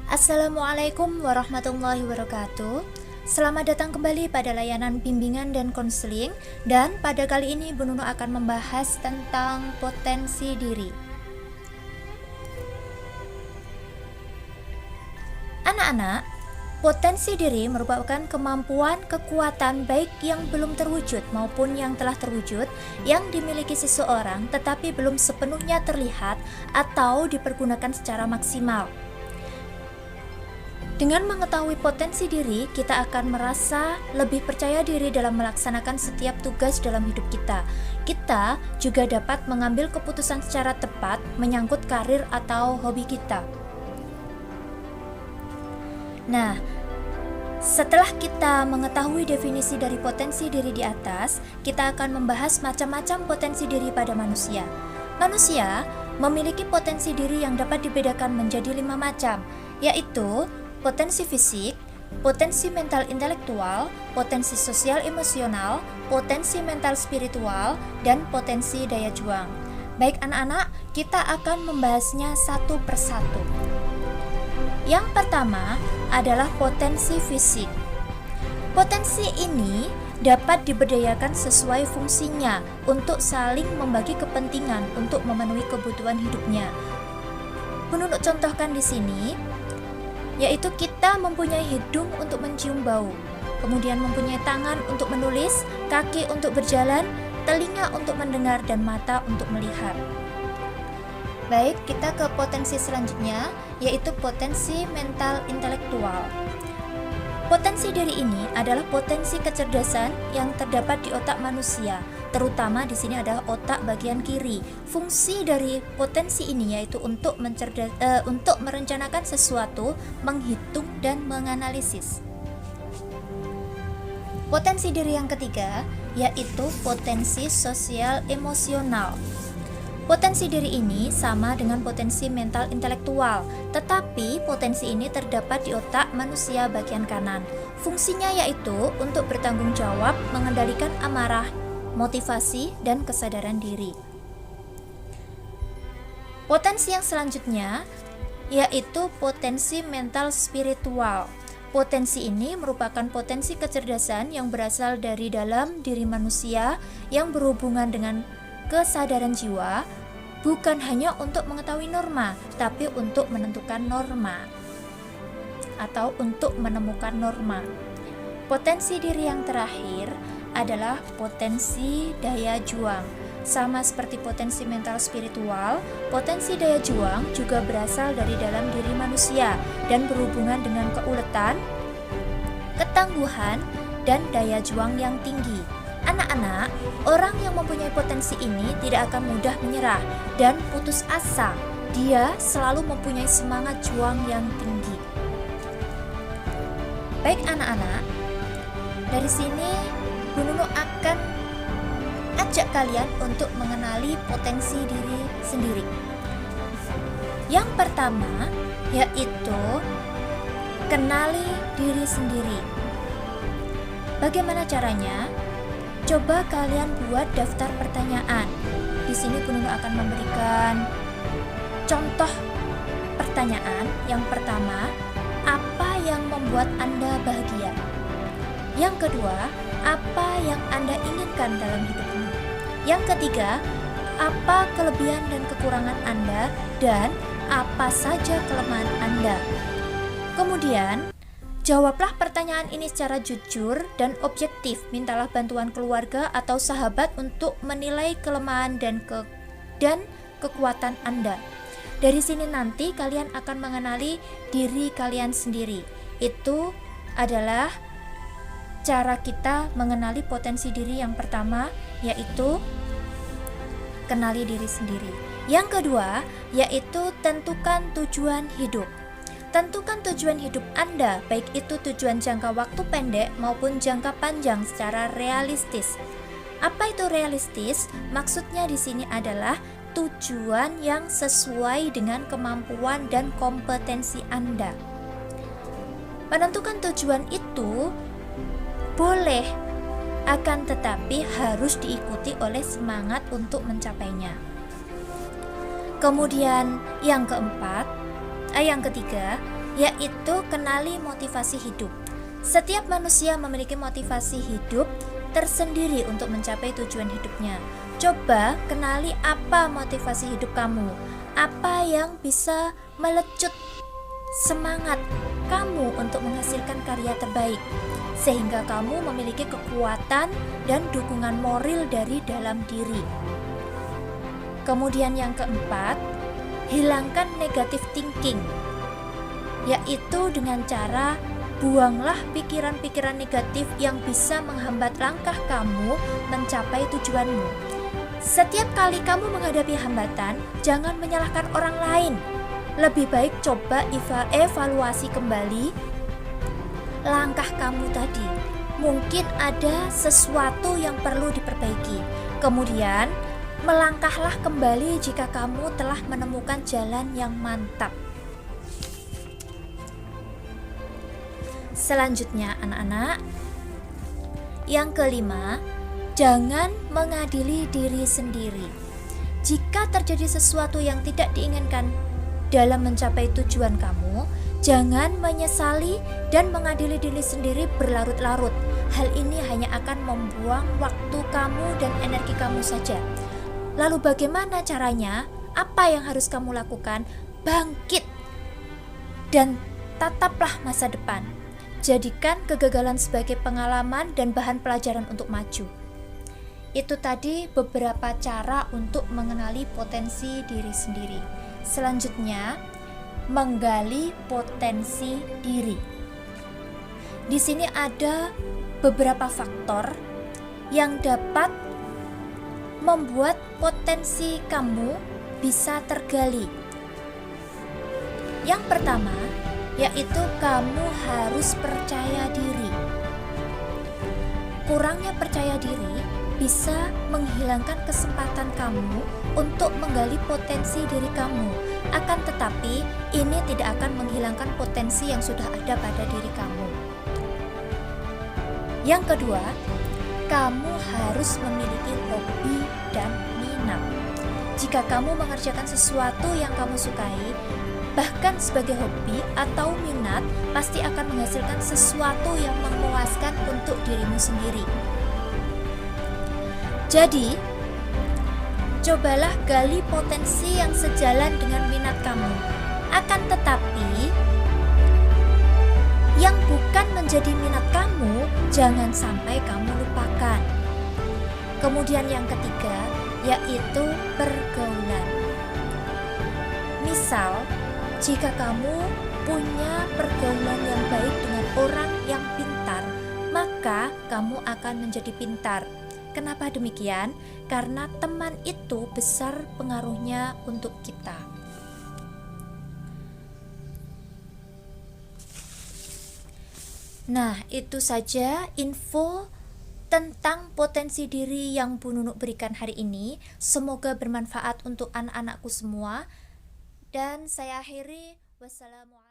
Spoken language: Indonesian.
Assalamualaikum warahmatullahi wabarakatuh. Selamat datang kembali pada layanan bimbingan dan konseling. Dan pada kali ini Bu Nunu akan membahas tentang potensi diri. Anak-anak, potensi diri merupakan kemampuan, kekuatan baik yang belum terwujud maupun yang telah terwujud yang dimiliki seseorang tetapi belum sepenuhnya terlihat atau dipergunakan secara maksimal. Dengan mengetahui potensi diri, kita akan merasa lebih percaya diri dalam melaksanakan setiap tugas dalam hidup kita. Kita juga dapat mengambil keputusan secara tepat menyangkut karir atau hobi kita. Nah, setelah kita mengetahui definisi dari potensi diri di atas, kita akan membahas macam-macam potensi diri pada manusia. Manusia memiliki potensi diri yang dapat dibedakan menjadi 5 macam, yaitu potensi fisik, potensi mental intelektual, potensi sosial emosional, potensi mental spiritual, dan potensi daya juang. Baik anak-anak, kita akan membahasnya satu persatu. Yang pertama adalah potensi fisik. Potensi ini dapat diberdayakan sesuai fungsinya untuk saling membagi kepentingan untuk memenuhi kebutuhan hidupnya. Menurut contohkan di sini, yaitu kita mempunyai hidung untuk mencium bau, kemudian mempunyai tangan untuk menulis, kaki untuk berjalan, telinga untuk mendengar, dan mata untuk melihat. Baik, kita ke potensi selanjutnya, yaitu potensi mental intelektual. Potensi diri ini adalah potensi kecerdasan yang terdapat di otak manusia, terutama di sini adalah otak bagian kiri. Fungsi dari potensi ini yaitu untuk merencanakan sesuatu, menghitung dan menganalisis. Potensi diri yang ketiga yaitu potensi sosial emosional. Potensi diri ini sama dengan potensi mental intelektual, tetapi potensi ini terdapat di otak manusia bagian kanan. Fungsinya yaitu untuk bertanggung jawab, mengendalikan amarah, motivasi, dan kesadaran diri. Potensi yang selanjutnya yaitu potensi mental spiritual. Potensi ini merupakan potensi kecerdasan yang berasal dari dalam diri manusia yang berhubungan dengan kesadaran jiwa, bukan hanya untuk mengetahui norma, tapi untuk menentukan norma atau untuk menemukan norma. Potensi diri yang terakhir adalah potensi daya juang. Sama seperti potensi mental spiritual, potensi daya juang juga berasal dari dalam diri manusia dan berhubungan dengan keuletan, ketangguhan, dan daya juang yang tinggi. Anak-anak, orang yang mempunyai potensi ini tidak akan mudah menyerah dan putus asa. Dia selalu mempunyai semangat juang yang tinggi. Baik anak-anak, dari sini Bu Nunu akan ajak kalian untuk mengenali potensi diri sendiri. Yang pertama yaitu kenali diri sendiri. Bagaimana caranya? Coba kalian buat daftar pertanyaan. Di sini Bu Nunu akan memberikan contoh pertanyaan. Yang pertama, apa yang membuat Anda bahagia? Yang kedua, apa yang Anda inginkan dalam hidupmu? Yang ketiga, apa kelebihan dan kekurangan Anda dan apa saja kelemahan Anda? Kemudian, jawablah pertanyaan ini secara jujur dan objektif. Mintalah bantuan keluarga atau sahabat untuk menilai kelemahan dan kekuatan Anda. Dari sini nanti kalian akan mengenali diri kalian sendiri. Itu adalah cara kita mengenali potensi diri yang pertama, yaitu kenali diri sendiri. Yang kedua, yaitu tentukan tujuan hidup. Tentukan tujuan hidup Anda, baik itu tujuan jangka waktu pendek maupun jangka panjang secara realistis. Apa itu realistis? Maksudnya di sini adalah tujuan yang sesuai dengan kemampuan dan kompetensi Anda. Menentukan tujuan itu boleh, akan tetapi harus diikuti oleh semangat untuk mencapainya. Kemudian yang ketiga yaitu kenali motivasi hidup. Setiap manusia memiliki motivasi hidup tersendiri untuk mencapai tujuan hidupnya. Coba kenali apa motivasi hidup kamu, apa yang bisa melecut semangat kamu untuk menghasilkan karya terbaik, sehingga kamu memiliki kekuatan dan dukungan moral dari dalam diri. Kemudian yang keempat, hilangkan negative thinking, yaitu dengan cara buanglah pikiran-pikiran negatif yang bisa menghambat langkah kamu mencapai tujuanmu. Setiap kali kamu menghadapi hambatan, jangan menyalahkan orang lain. Lebih baik coba evaluasi kembali langkah kamu tadi. Mungkin ada sesuatu yang perlu diperbaiki. Kemudian, melangkahlah kembali jika kamu telah menemukan jalan yang mantap. Selanjutnya anak-anak, yang kelima, jangan mengadili diri sendiri. Jika terjadi sesuatu yang tidak diinginkan dalam mencapai tujuan kamu, jangan menyesali dan mengadili diri sendiri berlarut-larut. Hal ini hanya akan membuang waktu kamu dan energi kamu saja. Lalu bagaimana caranya? Apa yang harus kamu lakukan? Bangkit dan tataplah masa depan. Jadikan kegagalan sebagai pengalaman dan bahan pelajaran untuk maju. Itu tadi beberapa cara untuk mengenali potensi diri sendiri. Selanjutnya, menggali potensi diri. Di sini ada beberapa faktor yang dapat membuat potensi kamu bisa tergali. Yang pertama, yaitu kamu harus percaya diri. Kurangnya percaya diri bisa menghilangkan kesempatan kamu untuk menggali potensi diri kamu. Akan tetapi, ini tidak akan menghilangkan potensi yang sudah ada pada diri kamu. Yang kedua, kamu harus memiliki hobi dan minat. Jika kamu mengerjakan sesuatu yang kamu sukai, bahkan sebagai hobi atau minat, pasti akan menghasilkan sesuatu yang memuaskan untuk dirimu sendiri. Jadi, cobalah gali potensi yang sejalan dengan minat kamu. Akan tetapi, yang bukan menjadi minat kamu, jangan sampai kamu lupakan. Kemudian yang ketiga, yaitu pergaulan. Misal, jika kamu punya pergaulan yang baik dengan orang yang pintar, maka kamu akan menjadi pintar. Kenapa demikian? Karena teman itu besar pengaruhnya untuk kita. Nah, itu saja info tentang potensi diri yang Bu Nunuk berikan hari ini. Semoga bermanfaat untuk anak-anakku semua. Dan saya akhiri, wassalamualaikum.